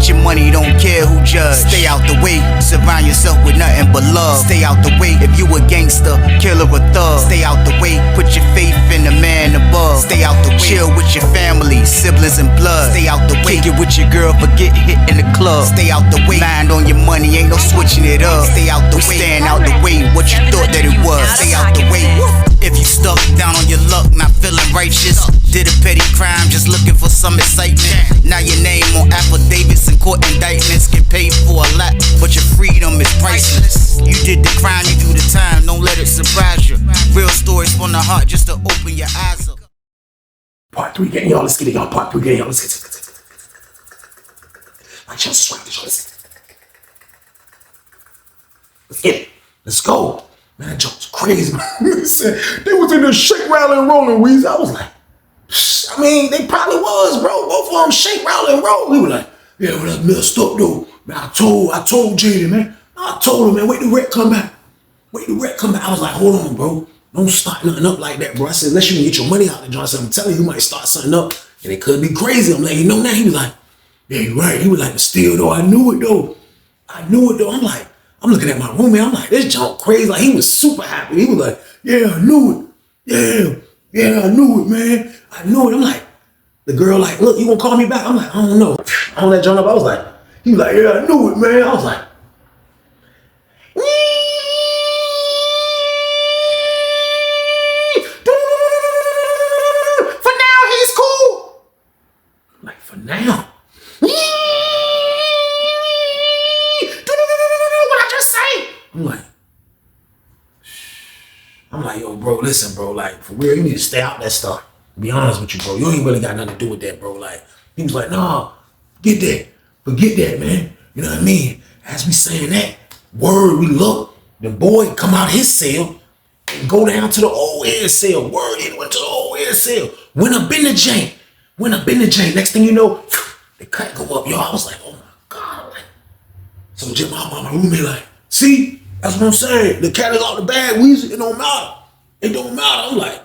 Get your money, don't care who judge. Stay out the way, surround yourself with nothing but love. Stay out the way, if you a gangster, killer or thug. Stay out the way, put your faith in the man above. Stay out the way, chill with your family, siblings and blood. Stay out the way, kick it with your girl, forget hit in the club. Stay out the way, mind on your money, ain't no switching it up. Stay out the way, stand out the way, what you thought that it was. Stay out the way. If you stuck down on your luck, not feeling righteous, did a petty crime, just looking for some excitement. Now your name on affidavits and court indictments, get paid for a lot, but your freedom is priceless. You did the crime, you do the time, don't let it surprise you. Real stories from the heart, just to open your eyes up. Part 3, gang, y'all, let's get it, y'all. Part 3, gang, y'all, let's get it. Like, y'all sweat this, y'all, let's get it. Let's go. Man, that joke was crazy, man. They was in there shake, rattle, and rolling, Weezy. I was like, I mean, they probably was, bro. Both of them shake, rattle, and roll. We were like, yeah, well, that's messed up, though. Man, I told Jaden, man. I told him, man, wait till Rhett come back. Wait till Rhett come back. I was like, hold on, bro. Don't start nothing up like that, bro. I said, unless you can get your money out of the joint. I said, I'm telling you, you might start something up, and it could be crazy. I'm like, you know that? He was like, yeah, you're right. He was like, but still, though, I knew it, though. I'm like, I'm looking at my roommate. I'm like, this junk crazy. Like, he was super happy. He was like, yeah, I knew it. Yeah, I knew it, man. I knew it. I'm like, the girl like, look, you gonna call me back? I'm like, I don't know. I don't let John up. I was like, he was like, yeah, I knew it, man. I was like, for now, he's cool. I'm like, for now? I'm like, yo, bro, listen, bro, like, for real, you need to stay out that stuff. To be honest with you, bro, you ain't really got nothing to do with that, bro. Like, he was like, nah, forget that, man. You know what I mean? As we saying that, word, we look, the boy come out his cell and go down to the old head cell. Word, he went to the old head cell. Went up in the jank. Next thing you know, the cut go up, y'all. I was like, oh my God. Like, so Jim, my roommate, like, see? That's what I'm saying. The cat is out the bag, Weezy. It don't matter. I'm like,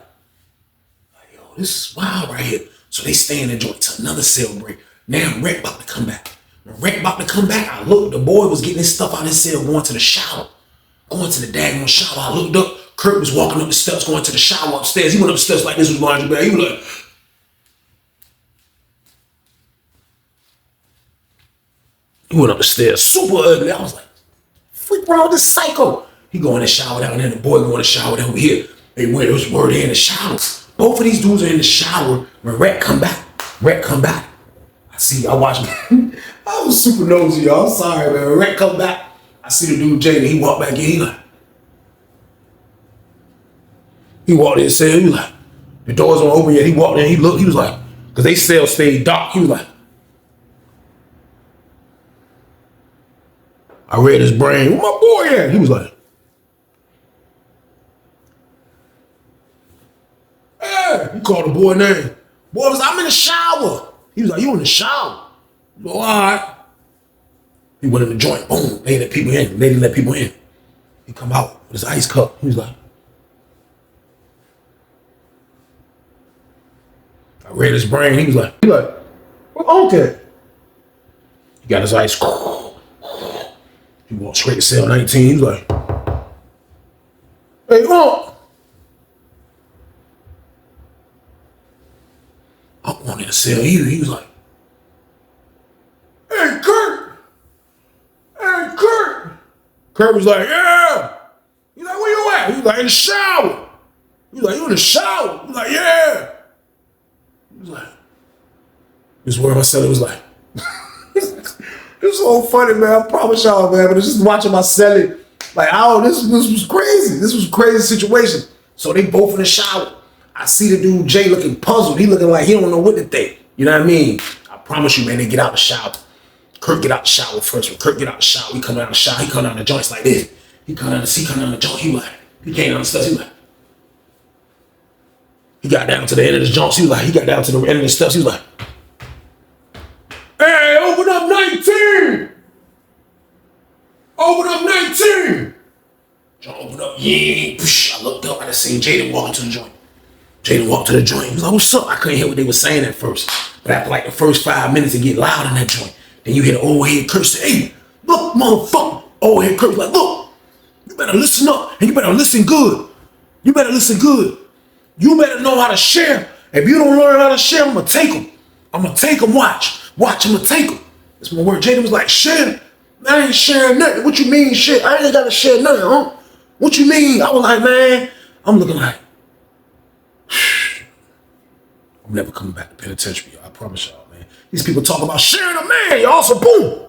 yo, this is wild right here. So they stay in the joint to another cell break. Now Rhett about to come back. When Rhett about to come back, I looked. The boy was getting his stuff out of his cell, going to the shower. Going to the daggone shower. I looked up. Kurt was walking up the steps, going to the shower upstairs. He went up the steps like this was laundry bag. He was like, he went up the stairs, super ugly. I was like, freak around this psycho. He go in the shower down there, the boy go in the shower down here. They went, this word in the shower. Both of these dudes are in the shower. When Rhett come back. I watch him. I was super nosy, y'all. I'm sorry, man. When Rhett come back, I see the dude Jaden. He walked back in. He walked in, said, he was like, the doors weren't open yet. He walked in, he looked, he was like, because they cell stayed dark. He was like, I read his brain. Where my boy at? He was like, hey, he called the boy name. Boy was like, I'm in the shower. He was like, you in the shower? Well, all right. He went in the joint. Boom. They let people in. Lady let people in. He come out with his ice cup. He was like, I read his brain. He was like, what okay? He got his ice. He walked straight to cell 19. He was like, hey, I wanted to cell either. He was like, hey, Kurt. Kurt was like, yeah. He's like, where you at? He was like, in the shower. He was like, you in the shower? He was like, yeah. He was like, this is where my celly was like, this is so funny, man. I promise y'all, man. But it's just watching my celly, like, oh, this was crazy. This was a crazy situation. So they both in the shower. I see the dude Jay looking puzzled. He looking like he don't know what to think. You know what I mean? I promise you, man. They get out the shower. Kurt get out the shower first. When Kurt get out the shower, he come out the shower. He come down the joints like this. He come down the joint. He like, he came down the steps. He like, he got down to the end of the joints. He was like, he got down to the end of the steps. He was like, hey, open up 19. Open up 19. Joint open up. Yeah. I looked up. I just seen Jaden walking to the joint. Jaden walked to the joint. He was like, what's up? I couldn't hear what they were saying at first. But after like the first 5 minutes, it get loud in that joint. Then you hear the old head curse say, hey, look, motherfucker. Old head curse like, look, you better listen up and you better listen good. You better listen good. You better know how to share. If you don't learn how to share, I'm going to take them. I'm going to take them, watch. Watch, I'm going to take them. That's my word. Jaden was like, share? I ain't sharing nothing. What you mean, shit? I ain't got to share nothing, huh? What you mean? I was like, man, I'm looking like, I'm never coming back to penitentiary, y'all. I promise y'all, man. These people talk about sharing a man, y'all, so boom.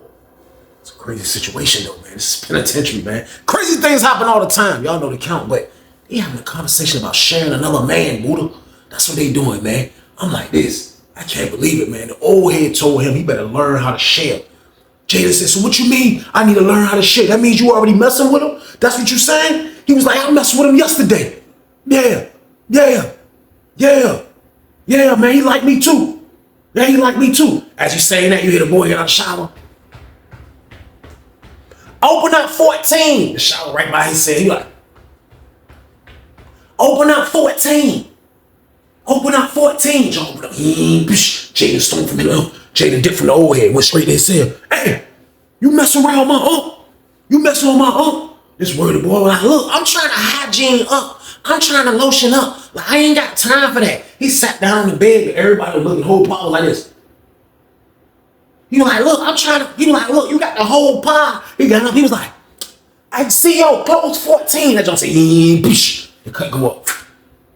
It's a crazy situation, though, man. This is penitentiary, man. Crazy things happen all the time. Y'all know the count, but they having a conversation about sharing another man, Buddha. That's what they doing, man. I'm like this. I can't believe it, man. The old head told him he better learn how to share. Jada said, so what you mean I need to learn how to share? That means you already messing with him? That's what you saying? He was like, I messed with him yesterday. Yeah, man, he like me too. Yeah, he like me too. As you saying that, you hear the boy get out of the shower. Open up 14. The shower right by his head. He like, open up 14. Open up 14. John open up. Jaden stole from him. Jaden dipped from the old head. Went straight to his cell. Hey, you messing around with my uncle? You messing with my uncle? This word the boy was like, look, I'm trying to hygiene up. I'm trying to lotion up. Like, I ain't got time for that. He sat down in the bed, and everybody was looking, the whole pile was like this. He was like, look, I'm trying to, he was like, look, you got the whole pie. He got up, he was like, I see your clothes 14. That don't say, the cut go up.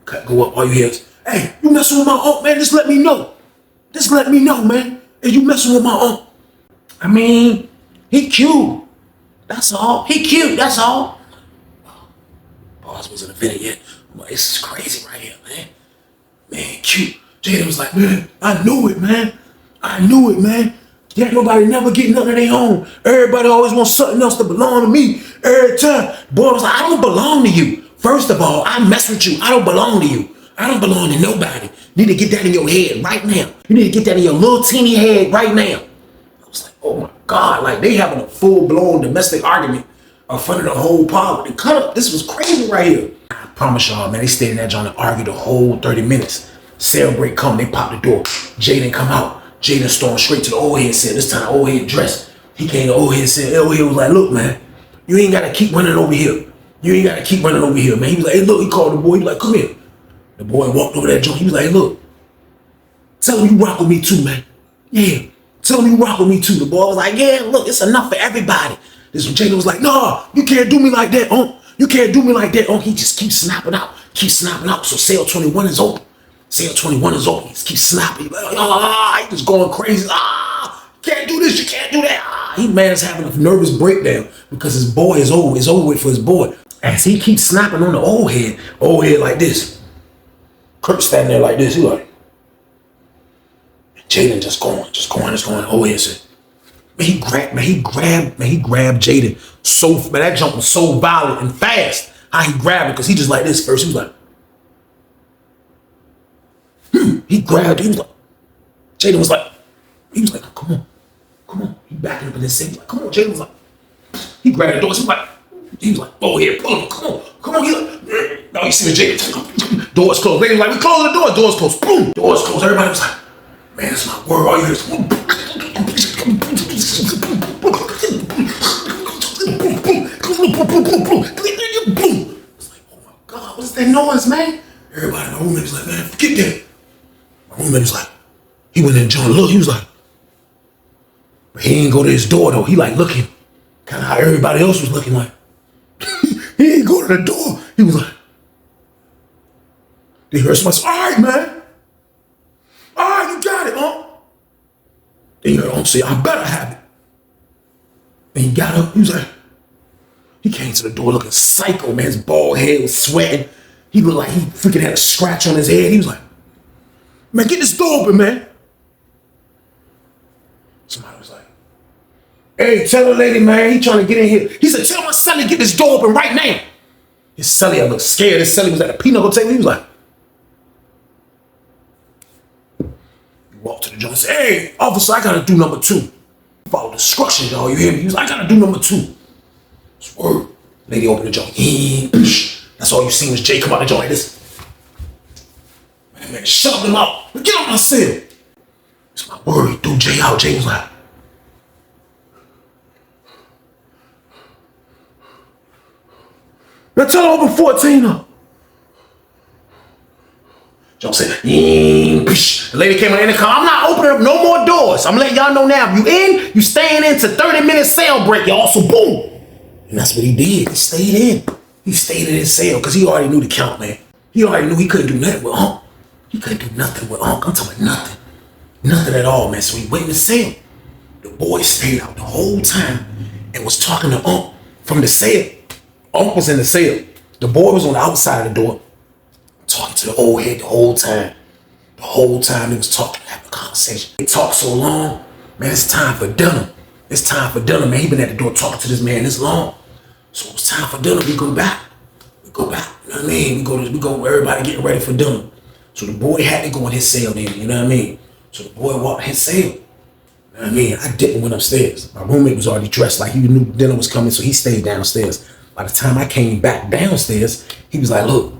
Cut go up, all you hear is, hey, you messing with my uncle, man, just let me know. Just let me know, man. Hey, you messing with my uncle. I mean, he cute. That's all. He cute, that's all. Boss wasn't invented yet. I'm like, this is crazy right here, man. Man, cute. Jada was like, man, I knew it, man. I knew it, man. Yeah, nobody never get nothing of their own. Everybody always wants something else to belong to me every time. Boy was like, I don't belong to you. First of all, I mess with you. I don't belong to you. I don't belong to nobody. You need to get that in your head right now. You need to get that in your little teeny head right now. I was like, oh my God, like they having a full-blown domestic argument in front of the whole parlor. They cut up. This was crazy right here. I promise y'all, man, they stayed in that joint and argued the whole 30 minutes. Cell break come, they pop the door. Jaden come out. Jaden stormed straight to the old head cell. This time the old head dressed. He came to the old head cell. The old head was like, look, man, you ain't got to keep running over here. You ain't got to keep running over here, man. He was like, hey, look, he called the boy. He was like, come here. The boy walked over that joint. He was like, hey, look, tell him you rock with me too, man. Yeah, tell him you rock with me too. The boy was like, yeah, look, it's enough for everybody. This one Jaden was like, nah, you can't do me like that, You can't do me like that, He just keeps snapping out. So cell 21 is open. Cell 21 is open. He just keeps snapping. He's like, he just going crazy. Can't do this, you can't do that. He man is having a nervous breakdown because his boy is over. It's over with for his boy. As he keeps snapping on the old head like this. Kurt standing there like this. He like, Jaden just going. Old head said, he grabbed Jaden so, man, that jump was so violent and fast. How he grabbed it, because he just like this first. He was like, he grabbed it. He was like, Jaden was like, come on. He backing up in his seat. He was like, come on. Jaden was like, he grabbed the door. He was like, oh yeah, pull him, come on. He like, now you see the Jaden. Doors closed. They was like, we close the door. Doors closed. Boom. Doors closed. Everybody was like, man, that's my word. All you hear is boom. It's like, oh my God, what's that noise, man? Everybody in my roommate was like, man, forget that. My roommate was like, he went in and John looked, he was like, but he ain't go to his door though. He like looking, kind of how everybody else was looking like. He ain't go to the door. He was like, they heard somebody say, all right, man. All right, you got it, They heard him say, I better have it. And he got up, he was like, he came to the door looking psycho, man. His bald head was sweating. He looked like he freaking had a scratch on his head. He was like, man, get this door open, man. Somebody was like, hey, tell the lady, man, he trying to get in here. He said, tell my celly get this door open right now. His celly, I looked scared. His celly was at a pinochle table. He was like, he walked to the joint and said, hey, officer, I gotta do number 2. Follow instructions, y'all, you hear me? He was like, I gotta do number 2. It's word. Lady opened the joint. That's all you seen was Jay come out the joint like this. Man, shoved him out. Get out my cell. It's my word. He threw Jay out. Jay was like, Now tell her open 14 up. Joe said, the lady came on the intercom. I'm not opening up no more doors. I'm letting y'all know now. If you in, you staying in to 30-minute sale break, y'all. So boom. And that's what he did. He stayed in. He stayed in his cell because he already knew the count, man. He already knew he couldn't do nothing with Unc. He couldn't do nothing with Unc. I'm talking about nothing. Nothing at all, man. So he went in the cell. The boy stayed out the whole time and was talking to Unc from the cell. Unc was in the cell. The boy was on the outside of the door talking to the old head the whole time. The whole time he was talking, having a conversation. They talked so long, man, it's time for dinner. It's time for dinner, man. He been at the door talking to this man this long. So it's time for dinner. We go back. We go back. You know what I mean? We go, everybody getting ready for dinner. So the boy had to go in his cell then, you know what I mean? So the boy walked in his cell. You know what I mean? I didn't went upstairs. My roommate was already dressed like he knew dinner was coming, so he stayed downstairs. By the time I came back downstairs, he was like, look,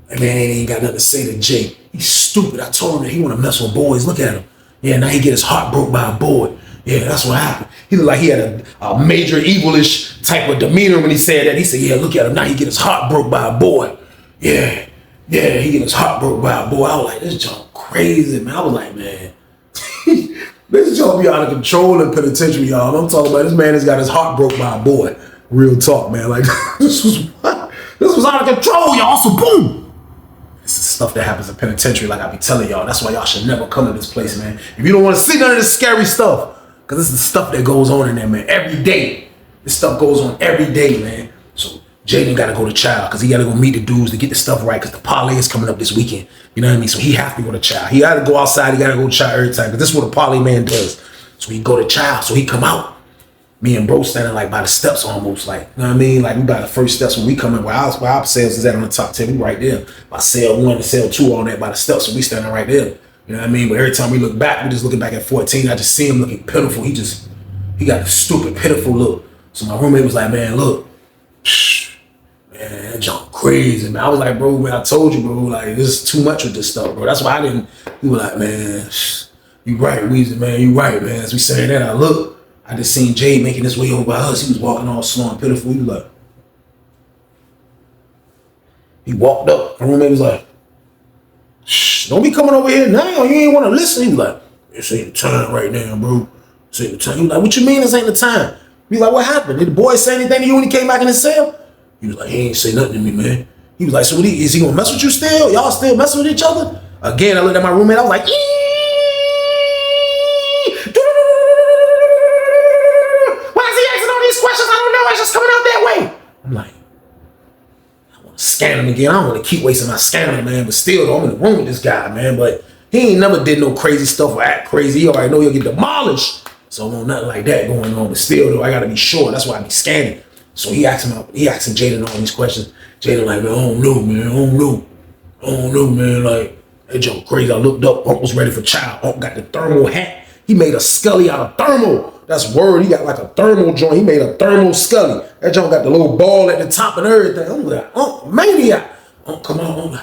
that man ain't got nothing to say to Jay. He's stupid. I told him that he want to mess with boys. Look at him. Yeah, now he get his heart broke by a boy. Yeah, that's what happened. He looked like he had a major evilish type of demeanor when he said that. He said, yeah, look at him. Now he get his heart broke by a boy. Yeah, he get his heart broke by a boy. I was like, this junk crazy, man. I was like, man, this junk be out of control in penitentiary, y'all. I'm talking about this man has got his heart broke by a boy. Real talk, man. Like, this was out of control, y'all. So boom. This is stuff that happens in penitentiary, like I be telling y'all. That's why y'all should never come to this place, man. If you don't want to see none of this scary stuff, because this is the stuff that goes on in there, man. Every day. This stuff goes on every day, man. So Jaden got to go to trial because he got to go meet the dudes to get the stuff right because the parlay is coming up this weekend. You know what I mean? So he have to go to trial. He got to go outside. He got to go to trial every time because this is what a parlay man does. So he go to trial. So he come out. Me and bro standing like by the steps almost, like, you know what I mean? Like we by the first steps when we come in, where our sales is at on the top 10, we right there. By cell 1 to cell 2 on that by the steps, so we standing right there. You know what I mean? But every time we look back, we just looking back at 14, I just see him looking pitiful. He got a stupid, pitiful look. So my roommate was like, man, look, man, that junk crazy, man. I was like, bro, man, I told you, bro, like, this is too much with this stuff, bro. That's why I didn't, he was like, man, you right, Weezy, man, you right, man. As we saying that, I just seen Jay making his way over by us. He was walking all slow and pitiful. He was like, he walked up. My roommate was like, shh, don't be coming over here now. You ain't want to listen. He was like, this ain't the time right now, bro. This ain't the time. He was like, what you mean this ain't the time? He was like, what happened? Did the boy say anything to you when he came back in his cell? He was like, he ain't say nothing to me, man. He was like, so is he gonna mess with you still? Y'all still messing with each other? Again, I looked at my roommate. I was like, coming out that way. I'm like, I want to scan him again. I don't want to keep wasting my scanner, man. But still, though, I'm in the room with this guy, man. But he ain't never did no crazy stuff or act crazy. He already know he'll get demolished. So I want nothing like that going on. But still, though, I got to be sure. That's why I be scanning. So he asking Jaden all these questions. Jaden like, man, I don't know, man. I don't know, man. Like, that joke crazy. I looked up. Unc was ready for child. Unc got the thermal hat. He made a Scully out of thermal. That's word. He got like a thermal joint. He made a thermal Scully. That joint got the little ball at the top and everything. I'm like, oh, maniac. Oh, come on.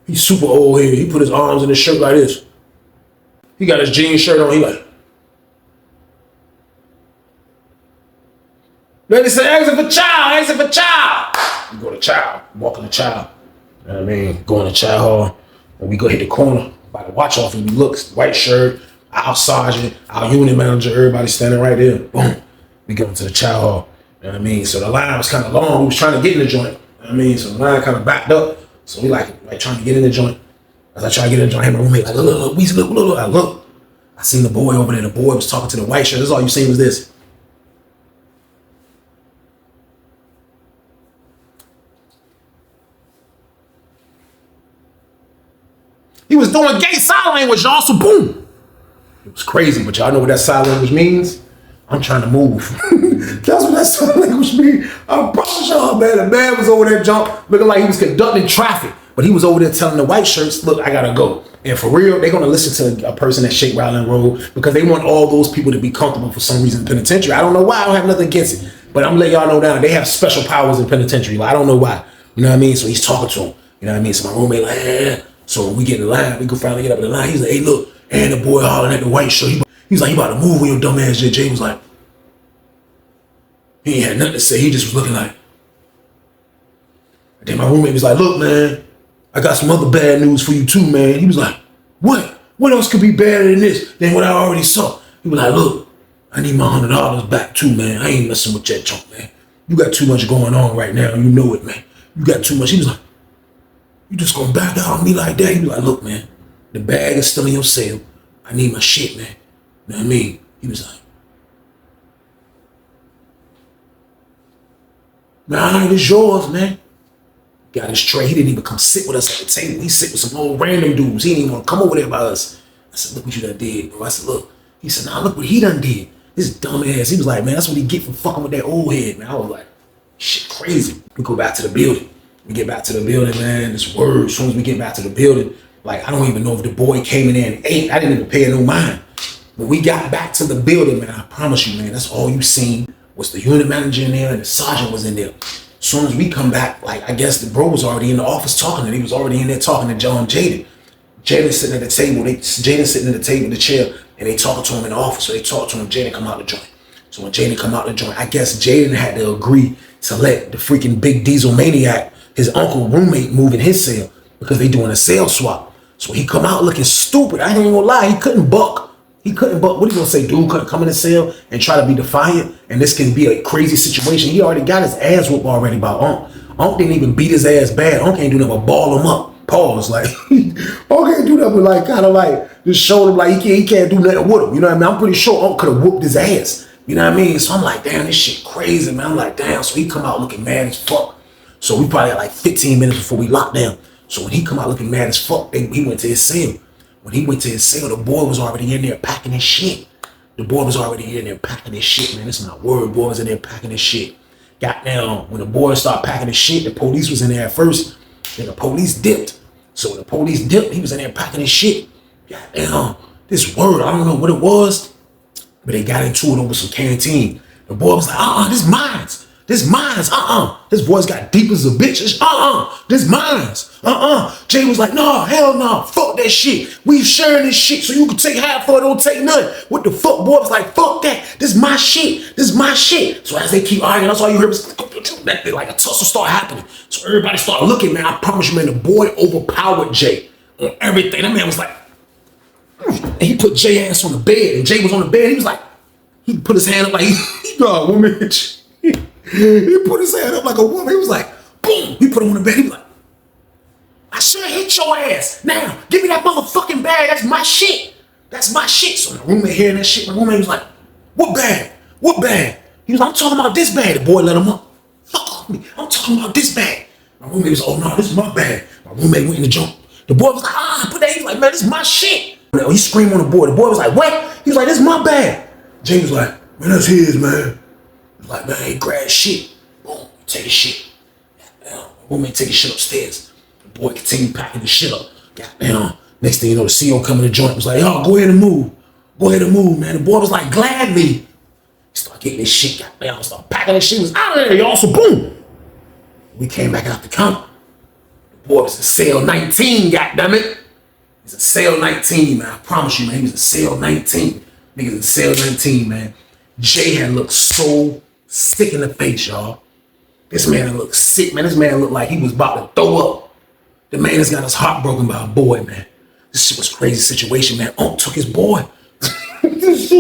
He's super old here. He put his arms in his shirt like this. He got his jean shirt on. He like, lady said, exit for child. We go to child. Walking to child. You know what I mean? Going to child hall. And we go hit the corner by the watch office. We look, white shirt, our sergeant, our unit manager, everybody standing right there. Boom. We go into the child hall. You know what I mean? So the line was kind of long. We was trying to get in the joint. You know what I mean? So the line kind of backed up. So we like trying to get in the joint. As I try to get in the joint, I had my roommate like, look, Weezy, look. I look. I seen the boy over there. The boy was talking to the white shirt. This is all you seen was this. He was doing gay sign language, y'all, so boom. It was crazy, but y'all know what that sign language means? I'm trying to move. That's what that sign language means. I promise y'all, man. The man was over there looking like he was conducting traffic. But he was over there telling the white shirts, look, I gotta go. And for real, they're gonna listen to a person that shake, rattle, and roll because they want all those people to be comfortable for some reason in penitentiary. I don't know why. I don't have nothing against it. But I'm gonna let y'all know now, they have special powers in penitentiary. Like, I don't know why. You know what I mean? So he's talking to him. You know what I mean? So my roommate like, eh. So when we get in the line, we go finally get up in the line. He's like, hey, look, and the boy hollering at the white shirt. He was like, you about to move with your dumb ass, JJ. He was like, He ain't had nothing to say. He just was looking like. And then my roommate was like, look, man, I got some other bad news for you too, man. He was like, what? What else could be better than this, than what I already saw? He was like, look, I need my $100 back too, man. I ain't messing with that junk, man. You got too much going on right now. You know it, man. You got too much. He was like, you just gonna back out on me like that? He was like, look, man, the bag is still in your cell. I need my shit, man. You know what I mean? He was like, man, it's yours, man. Got his tray. He didn't even come sit with us at the table. He sit with some old random dudes. He didn't even want to come over there by us. I said, look what you done did, bro. I said, look. He said, nah, look what he done did. This dumb ass. He was like, man, that's what he get for fucking with that old head, man. I was like, shit, crazy. We go back to the building. We get back to the building, man. This word, as soon as we get back to the building, like, I don't even know if the boy came in there and ate. I didn't even pay no mind. When we got back to the building, man, I promise you, man, that's all you seen was the unit manager in there and the sergeant was in there. As soon as we come back, like, I guess the bro was already in the office talking, and he was already in there talking to John Jaden. Jaden sitting at the table, Jaden sitting at the table, the chair, and they talking to him in the office. So they talk to him, Jaden come out the joint. So when Jaden come out the joint, I guess Jaden had to agree to let the freaking big diesel maniac, his uncle roommate, move in his cell because they doing a cell swap. So he come out looking stupid. I ain't gonna lie, he couldn't buck. He couldn't buck. What are you gonna say? Dude couldn't come in the cell and try to be defiant, and this can be a crazy situation. He already got his ass whooped already by Unc. Unc didn't even beat his ass bad. Unc ain't do nothing but ball him up. Pause. Like, Unc ain't do nothing but like kind of like just showed him like he can't do nothing with him. You know what I mean? I'm pretty sure Unc could have whooped his ass. You know what I mean? So I'm like, damn, this shit crazy, man. I'm like, damn. So he come out looking mad as fuck. So we probably had like 15 minutes before we locked down. So when he come out looking mad as fuck, he went to his cell. When he went to his cell, the boy was already in there packing his shit. The boy was already in there packing his shit, man. That's my word. Boy was in there packing his shit. Goddamn, when the boy started packing his shit, the police was in there at first. Then the police dipped. So when the police dipped, he was in there packing his shit. Goddamn, this word, I don't know what it was, but they got into it over some canteen. The boy was like, this mine's. This mine's, His voice got deep as a bitch. This mine's, Jay was like, no, hell no, fuck that shit. We sharing this shit so you can take half of it, don't take none. What the fuck, boy? Was like, fuck that. This my shit. This my shit. So as they keep arguing, that's all you heard was like a tussle start happening. So everybody started looking, man. I promise you, man, the boy overpowered Jay on everything. That man was like, and he put Jay ass on the bed, and Jay was on the bed. He was like, he put his hand up like he got a woman. He put his hand up like a woman. He was like, boom. He put him on the bed. He was like, I should have hit your ass. Now, give me that motherfucking bag. That's my shit. That's my shit. So my roommate hearing that shit, my roommate was like, what bag? What bag? He was like, I'm talking about this bag. The boy let him up. Fuck off me. I'm talking about this bag. My roommate was, oh no, this is my bag. My roommate went in the jump. The boy was like, put that. He was like, man, this is my shit. He screamed on the boy. The boy was like, what? He was like, this is my bag. Jay was like, man, that's his, man. He was like, man, he grabbed shit. Boom, take his shit. Goddamn, roommate take his shit upstairs. The boy continued packing the shit up. Goddamn. Next thing you know, the CO coming to the joint was like, yo, go ahead and move. Go ahead and move, man. The boy was like, gladly. He started getting this shit. Goddamn, started packing this shit. He was out of there, y'all. So boom. We came back out the counter. The boy was in cell 19, goddammit. He's in cell 19, man. I promise you, man. He was in cell 19. Niggas in cell 19, man. Jay had looked so sick in the face, y'all. This man looked sick, man. This man looked like he was about to throw up. The man has got his heart broken by a boy, man. This shit was a crazy situation, man. Unc took his boy. This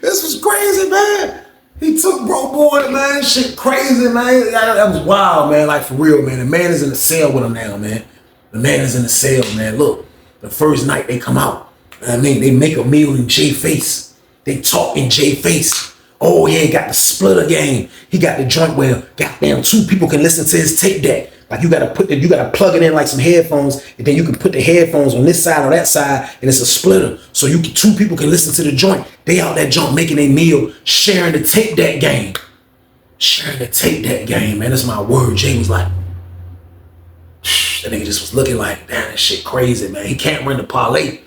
was crazy, man. He took bro boy, man. Shit crazy, man. That was wild, man. Like, for real, man. The man is in the cell with him now, man. The man is in the cell, man. Look, the first night they come out, I mean, they make a meal in Jay face. They talk in Jay face. Oh, yeah, he got the splitter game. He got the joint where, goddamn, two people can listen to his tape deck. Like, you gotta plug it in like some headphones, and then you can put the headphones on this side or that side, and it's a splitter. So two people can listen to the joint. They out that joint making a meal, sharing the tape deck game. Sharing the tape deck game, man. That's my word. Jay was like, that nigga just was looking like, damn, that shit crazy, man. He can't run the parlay.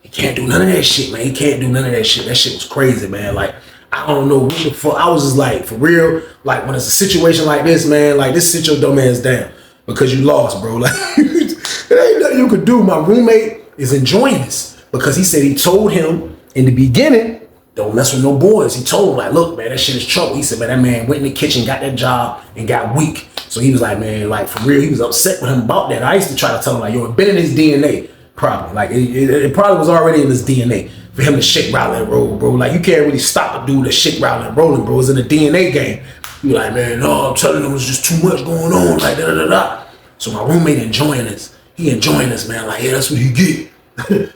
He can't do none of that shit, man. He can't do none of that shit. That shit was crazy, man. Like, I don't know what the fuck. I was just like, for real, like, when it's a situation like this, man, like, this sit your dumb ass down because you lost, bro. Like, it ain't nothing you could do. My roommate is enjoying this because he said he told him in the beginning don't mess with no boys. He told him, like, look, man, that shit is trouble. He said, man, that man went in the kitchen, got that job, and got weak. So he was like, man, like, for real, he was upset with him about that. I used to try to tell him, like, yo, it been in his DNA, probably. Like, it probably was already in his DNA for him to shake, rattle, and roll, bro. Like, you can't really stop a dude that shake, rattle, and rolling, bro. It's in the DNA game. You like, man, no, I'm telling him it's just too much going on, like, da-da-da-da. So my roommate enjoying this. He enjoying this, man. Like, yeah, that's what he get.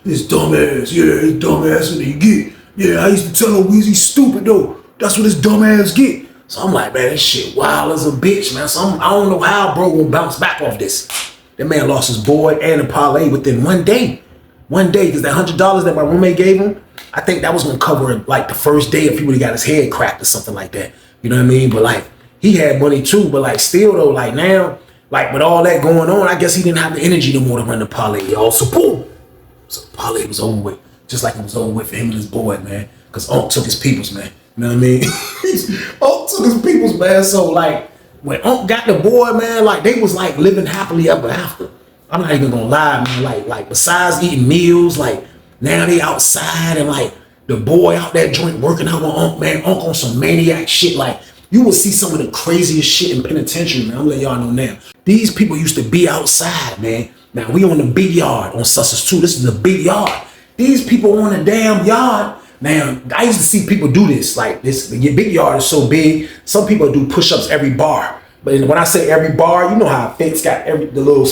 This dumbass, yeah, this dumbass what he get. Yeah, I used to tell him Weezy stupid, though. That's what this dumbass get. So I'm like, man, this shit wild as a bitch, man. So I don't know how bro gonna bounce back off this. That man lost his boy and the parlay within 1 day. 1 day, because that $100 that my roommate gave him, I think that was gonna cover like the first day if he would've got his head cracked or something like that. You know what I mean? But like, he had money too, but like still though, like now, like with all that going on, I guess he didn't have the energy no more to run the parlay, y'all. So boom. So the parlay was over with. Just like it was over with for him and his boy, man. Because Unc took his peoples, man. You know what I mean? Unc took his peoples, man. So like, when Unc got the boy, man, like they was like living happily ever after. I'm not even gonna lie, man. Like besides eating meals, like now they outside and like the boy out that joint working out with Unc, man. Unc on some maniac shit. Like you will see some of the craziest shit in penitentiary, man. I'm letting y'all know now. These people used to be outside, man. Now we on the big yard on Sussex 2. This is the big yard. These people on the damn yard. Now, I used to see people do this. Like this, the big yard is so big. Some people do push-ups every bar. But when I say every bar, you know how it fits. Got the little,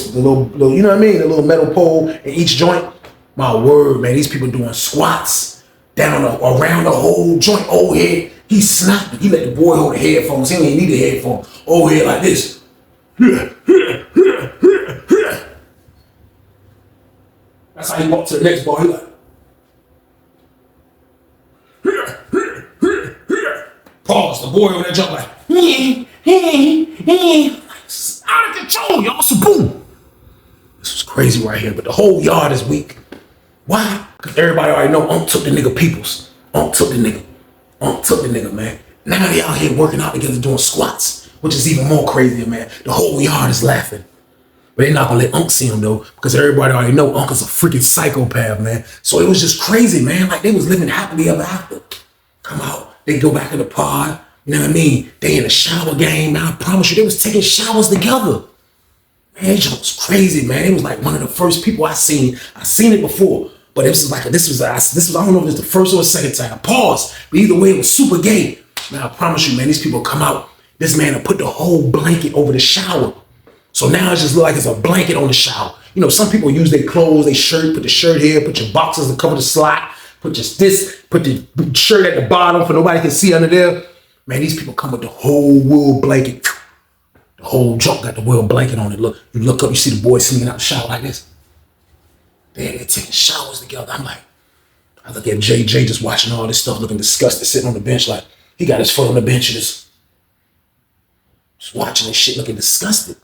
you know what I mean? The little metal pole in each joint. My word, man, these people doing squats down around the whole joint. Oh head, he snapped it. He let the boy hold the headphones. He don't even need the headphones. Oh head like this. That's how he walked to the next bar. He like. Pause. The boy on that jump like, out of control, y'all. So boom. This was crazy right here, but the whole yard is weak. Why? Because everybody already know Unc took the nigga peoples. Unc took the nigga. Unc took the nigga, man. Now they out here working out together doing squats, which is even more crazier, man. The whole yard is laughing. But they're not gonna let Unc see him though, because everybody already know Unc is a freaking psychopath, man. So it was just crazy, man. Like they was living happily ever after. Come out. They go back in the pod, you know what I mean? They in a shower game, man. I promise you, they was taking showers together. Man, it was crazy, man. It was like one of the first people I seen. I seen it before, but this was I don't know if it was the first or the second time. Pause. But either way, it was super gay. Man, I promise you, man, these people come out. This man will put the whole blanket over the shower. So now it just look like it's a blanket on the shower. You know, some people use their clothes, their shirt, put the shirt here, put your boxers to cover the slot. Put the shirt at the bottom for nobody can see under there. Man, these people come with the whole wool blanket. The whole junk got the wool blanket on it. Look, you look up, you see the boys sneaking out the shower like this. They're taking showers together. I look at JJ just watching all this stuff, looking disgusted, sitting on the bench like he got his foot on the bench and just watching this shit, looking disgusted.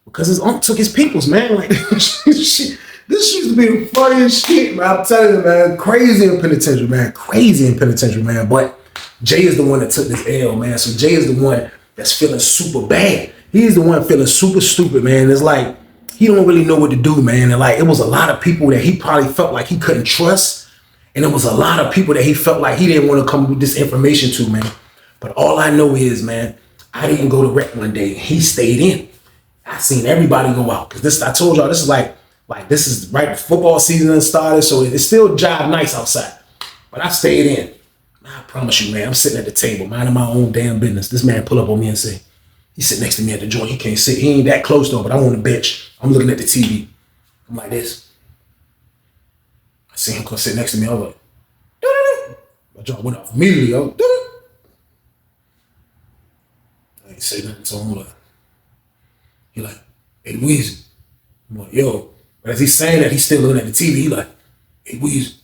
Because his uncle took his peoples, man. Like shit. This used to be the funniest shit, man. I'm telling you, man. Crazy in penitentiary, man. Crazy in penitentiary, man. But Jay is the one that took this L, man. So Jay is the one that's feeling super bad. He's the one feeling super stupid, man. It's like he don't really know what to do, man. And like it was a lot of people that he probably felt like he couldn't trust. And it was a lot of people that he felt like he didn't want to come with this information to, man. But all I know is, man, I didn't go to rec one day. He stayed in. I seen everybody go out. Because this, I told y'all, this is like this is right before football season started, so it's still job nice outside. But I stayed in. I promise you, man, I'm sitting at the table, minding my own damn business. This man pull up on me and say, he's sitting next to me at the joint. He can't sit. He ain't that close though, but I'm on the bench. I'm looking at the TV. I'm like this. I see him come sit next to me. I was like, doo-doo-doo. My jaw went off immediately. I was, doo-doo. I ain't say nothing to him. He like, hey, Weezy. I'm like, yo. But as he's saying that, he's still looking at the TV. He like, hey, Weezy.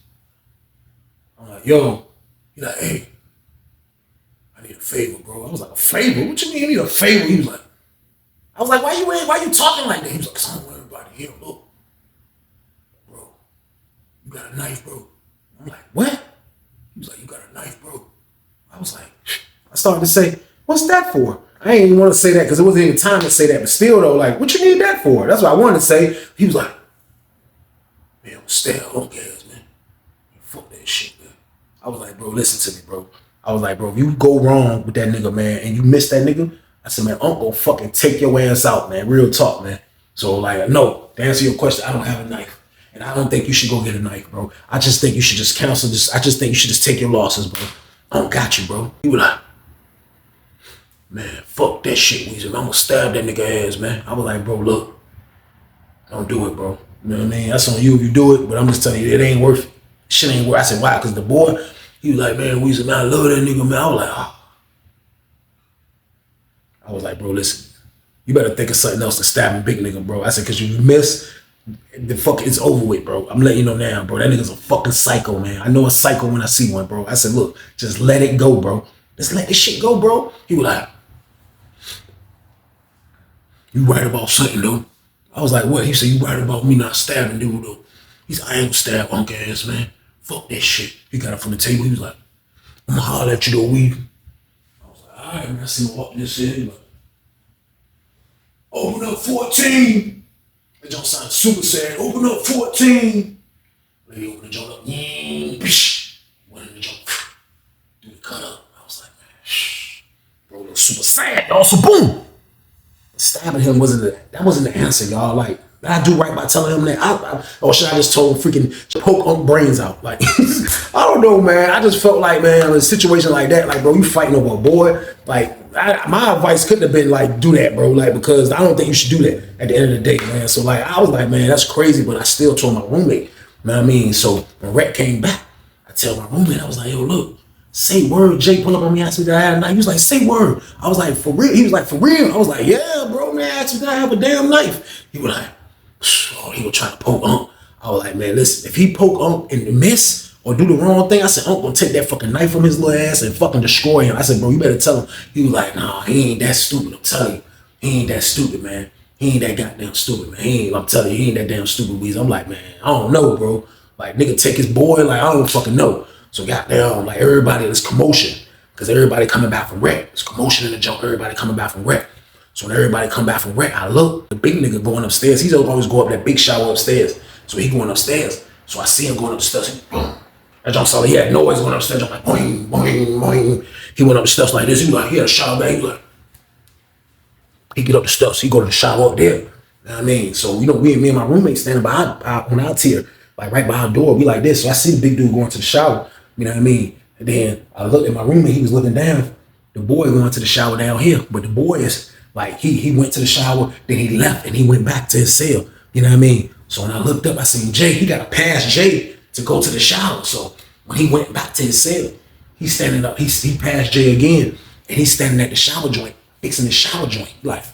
I'm like, yo. He like, hey, I need a favor, bro. I was like, a favor? What you mean you need a favor? He was like, I was like, why you talking like that? He was like, son, everybody here, look. Bro, you got a knife, bro. I'm like, what? He was like, you got a knife, bro. I was like, I started to say, what's that for? I ain't even want to say that because it wasn't even time to say that. But still, though, like, what you need that for? That's what I wanted to say. He was like, man, stay on gas, man. Fuck that shit, man. I was like, bro, listen to me, bro. I was like, bro, if you go wrong with that nigga, man, and you miss that nigga, I said, man, I'm gonna fucking take your ass out, man. Real talk, man. So, like, no, to answer your question, I don't have a knife. And I don't think you should go get a knife, bro. I just think you should just cancel this. I just think you should just take your losses, bro. I don't got you, bro. He was like, man, fuck that shit, Weezy. I'm gonna stab that nigga ass, man. I was like, bro, look, don't do it, bro. You know what I mean? That's on you if you do it, but I'm just telling you, it ain't worth it. Shit ain't worth it. I said, why? Because the boy, he was like, man, Weezy, man, I love that nigga, man. I was like, oh. I was like, bro, listen, you better think of something else to stab a big nigga, bro. I said, because you miss, the fuck, it's over with, bro. I'm letting you know now, bro. That nigga's a fucking psycho, man. I know a psycho when I see one, bro. I said, look, just let it go, bro. Just let this shit go, bro. He was like, you right about something, though. I was like, what? He said, you right about me not stabbing dude, though. He said, I ain't gonna stab punk ass, man. Fuck that shit. He got up from the table. He was like, I'm gonna holler at you, though, weed. I was like, all right, man. I see him walk this shit. He like, open up 14. That don't sound super sad. Open up 14. Lady open the joint up. Went in the joint. Do the cut up. I was like, man, shh. Bro, look super sad, y'all. So boom. Stabbing him wasn't the answer, y'all. Like, I do right by telling him that. Or should I just told him freaking poke on brains out? Like, I don't know, man. I just felt like, man, in a situation like that, like, bro, you fighting over a boy. Like, my advice couldn't have been like, do that, bro. Like, because I don't think you should do that at the end of the day, man. So, like, I was like, man, that's crazy. But I still told my roommate, you know what I mean? So when Rhett came back, I tell my roommate, I was like, yo, look. Say word. Jay pull up on me, asked me that I had a knife. He was like, say word. I was like, for real? He was like, for real? I was like, yeah, bro, man, asked me that I have a damn knife. He was like, oh, he was trying to poke Unc. I was like, man, listen, if he poke Unc and miss or do the wrong thing, I said, Unc gonna take that fucking knife from his little ass and fucking destroy him. I said, bro, you better tell him. He was like, nah, he ain't that stupid. I'm telling you, he ain't that stupid, man. He ain't that goddamn stupid, man. I'm telling you, he ain't that damn stupid, Weezy. I'm like, man, I don't know, bro. Like, nigga take his boy, like, I don't fucking know. So goddamn, like everybody, there's commotion because everybody coming back from rec. There's commotion in the junk. Everybody coming back from rec. So when everybody come back from rec, I look, the big nigga going upstairs. He's always go up that big shower upstairs. So he going upstairs. So I see him going up the steps. Boom. That junk saw he had noise going upstairs. I'm like, boing, boing, boing. He went up the steps like this. He was like, he had a shower bag. He was like, he get up the steps. He go to the shower up there. You know what I mean? So, you know, me and my roommate standing by on our tier, like right by our door. We like this. So I see the big dude going to the shower. You know what I mean? And then I looked at my roommate, he was looking down. The boy going to the shower down here. But the boy is like, he went to the shower, then he left and he went back to his cell. You know what I mean? So when I looked up, I seen Jay. He got to pass Jay to go to the shower. So when he went back to his cell, he's standing up. He passed Jay again. And he's standing at the shower joint, fixing the shower joint. Like,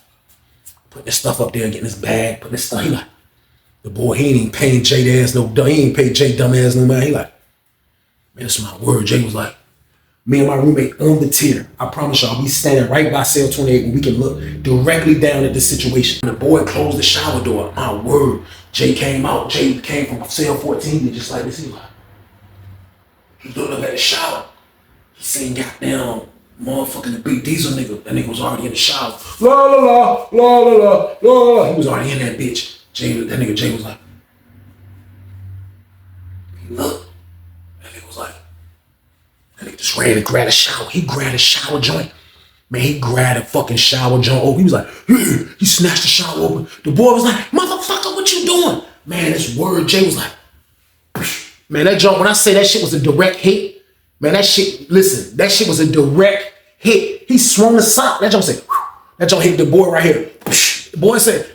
putting his stuff up there, getting his bag, putting his stuff. He like, the boy, he ain't even paying Jay ass no, he ain't paid Jay dumb ass no man. He like, man, that's my word. Jay was like, me and my roommate on the tier. I promise y'all, we standing right by cell 28 and we can look directly down at this situation. When the boy closed the shower door, my word, Jay came out. Jay came from cell 14 and just like this. He was like, he looked up at the shower. He seen goddamn motherfucking the big diesel nigga. That nigga was already in the shower. La la la, la la la, la la. He was already in that bitch. Jay, that nigga Jay was like, he looked. That nigga just ran and grabbed a shower. He grabbed a shower joint. Man, he grabbed a fucking shower joint open. He was like, yeah. He snatched the shower open. The boy was like, motherfucker, what you doing? Man, this word, Jay was like, man, that joint, when I say that shit was a direct hit, man, that shit, listen, that shit was a direct hit. He swung the sock. That joint said, that joint hit the boy right here. The boy said,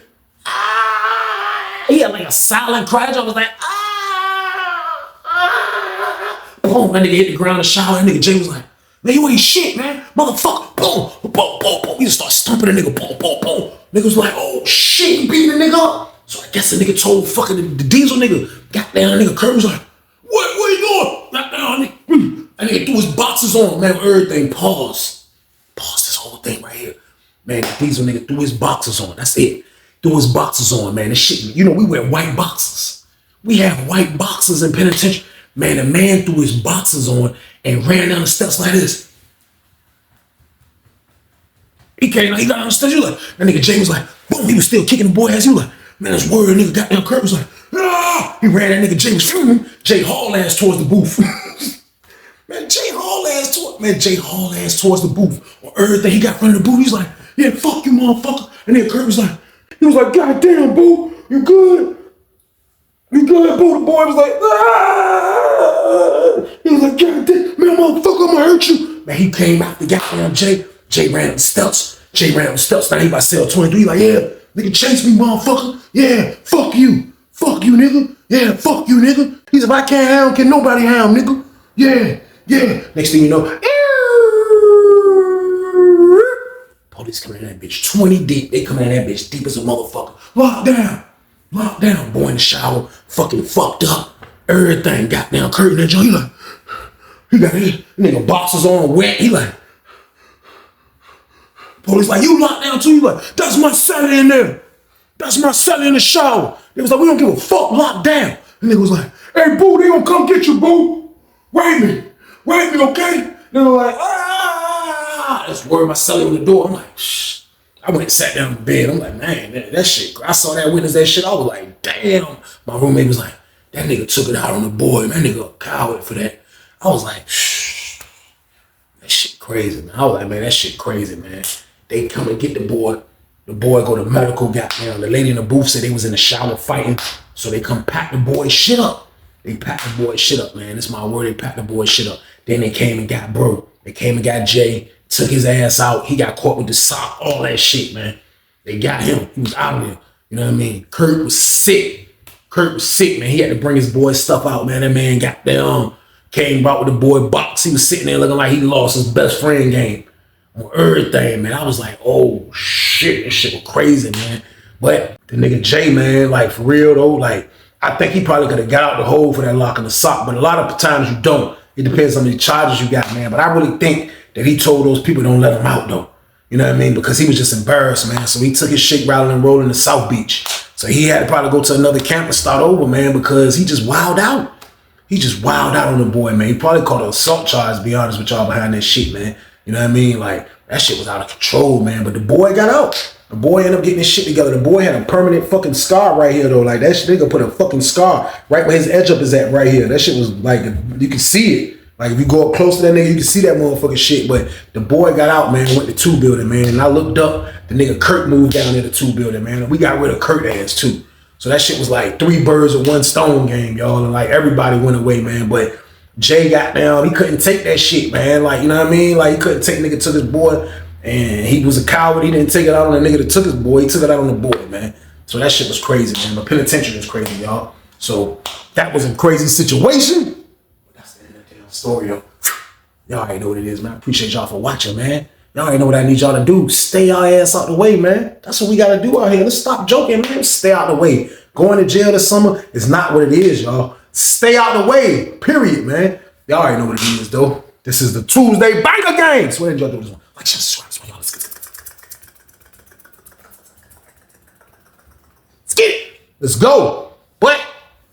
ah. He had like a silent cry. That joint was like, ah. Boom, that nigga hit the ground in the shower. That nigga Jay was like, man, you ain't shit, man. Motherfucker. Boom, boom, boom, boom. He just started stomping the nigga. Boom, boom, boom. Nigga was like, oh shit, he beating the nigga up. So I guess the nigga told fucking the diesel nigga, got down, the nigga Kurt was like, what you doing? Got down, nigga. That nigga threw his boxes on, man, everything. Pause this whole thing right here. Man, the diesel nigga threw his boxes on. That's it. Threw his boxes on, man. This shit, you know, we wear white boxes. We have white boxes in penitentiary. Man, the man threw his boxes on and ran down the steps like this. He came, he got down the steps. You like, that nigga Jay was like, boom, he was still kicking the boy ass. He was like, man, that's word. Nigga got down. Kurt was like, ah. He ran that nigga Jay was filming. Jay haul ass towards the booth. Man, Jay haul ass towards the booth on everything. He got in front of the booth. He's like, yeah, fuck you, motherfucker. And then Kurt was like, God damn, boo, you good? You good, boo? The boy was like, ah. He was like, God damn, man, motherfucker, I'm gonna hurt you. Man, he came out the goddamn Jay. Jay ran up the steps. Now he about to sell 23. He like, yeah, nigga, chase me, motherfucker. Yeah, fuck you. Fuck you, nigga. Yeah, fuck you, nigga. He said, if I can't have him, can nobody have him, nigga? Yeah. Next thing you know, police coming in that bitch 20 deep. They coming in that bitch deep as a motherfucker. Locked down. Boy in the shower, fucking fucked up. Everything got down. Kurt in that joint. He got his nigga boxers on wet. He like, police like, you locked down too? He like, that's my celly in there. That's my celly in the shower. They was like, we don't give a fuck, locked down. And nigga was like, hey, boo, they gonna come get you, boo. Wait me, okay? They were like, ah. That's word my celly on the door. I'm like, shh. I went and sat down in the bed. I'm like, man, that shit. I saw that witness that shit. I was like, damn. My roommate was like, that nigga took it out on the boy. Man, that nigga a coward for that. I was like, shh. That shit crazy, man. I was like, man, that shit crazy, man. They come and get the boy. The boy go to medical, goddamn. The lady in the booth said they was in the shower fighting. So they come pack the boy's shit up. They packed the boy's shit up, man. It's my word, they packed the boy's shit up. Then they came and got bro. They came and got Jay, took his ass out. He got caught with the sock, all that shit, man. They got him. He was out of there. You know what I mean? Kurt was sick, man. He had to bring his boy's stuff out, man. That man got down, came out with the boy box. He was sitting there looking like he lost his best friend game on everything, man. I was like, oh, shit. This shit was crazy, man. But the nigga Jay, man, like, for real, though, like, I think he probably could have got out the hole for that lock in the sock, but a lot of times you don't. It depends on the charges you got, man. But I really think that he told those people don't let him out, though. You know what I mean? Because he was just embarrassed, man. So he took his shit rattling and rolling to South Beach. So he had to probably go to another camp and start over, man, because he just wilded out. He just wilded out on the boy, man. He probably caught an assault charge, to be honest with y'all, behind that shit, man. You know what I mean? Like, that shit was out of control, man. But the boy got out. The boy ended up getting his shit together. The boy had a permanent fucking scar right here, though. Like, that shit, nigga put a fucking scar right where his edge up is at right here. That shit was like, you can see it. Like, if you go up close to that nigga, you can see that motherfucking shit. But the boy got out, man, went to 2 building, man. And I looked up, the nigga Kurt moved down there to 2 building, man. And we got rid of Kurt ass, too. So that shit was like 3 birds with 1 stone game, y'all. And like, everybody went away, man. But Jay got down. He couldn't take that shit, man. Like, you know what I mean? Like, he couldn't take nigga to this boy. And he was a coward. He didn't take it out on the nigga that took his boy. He took it out on the boy, man. So that shit was crazy, man. The penitentiary was crazy, y'all. So that was a crazy situation. That's the end of the damn story, yo. Y'all already know what it is, man. I appreciate y'all for watching, man. Y'all already know what I need y'all to do. Stay our ass out the way, man. That's what we got to do out here. Let's stop joking, man. Stay out the way. Going to jail this summer is not what it is, y'all. Stay out the way, period, man. Y'all already know what it is, though. This is the Tuesday Banger Game. So what did y'all do this one? Like, subscribe. Y'all. Let's get it. Let's go. But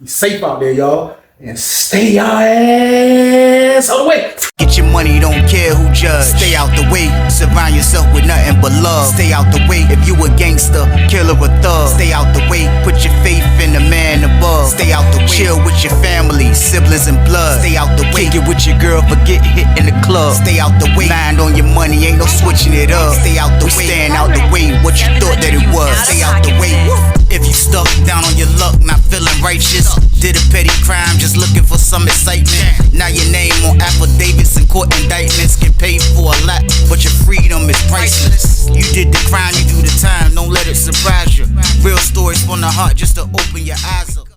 be safe out there, y'all. And stay your ass out the way. Get your money, don't care who judge. Stay out the way, surround yourself with nothing but love. Stay out the way, if you a gangster, killer or thug. Stay out the way, put your faith in the man above. Stay out the way, chill with your family, siblings and blood. Stay out the way, kick it with your girl, forget hit in the club. Stay out the way, mind on your money, ain't no switching it up. Stay out the way, stand out the way, what you thought that it was. Stay out the way, if you stuck down on your luck, not feeling righteous. Did a petty crime, just looking for some excitement. Now your name on affidavits and court indictments. Get paid for a lot, but your freedom is priceless. You did the crime, you do the time, don't let it surprise you. Real stories from the heart, just to open your eyes up.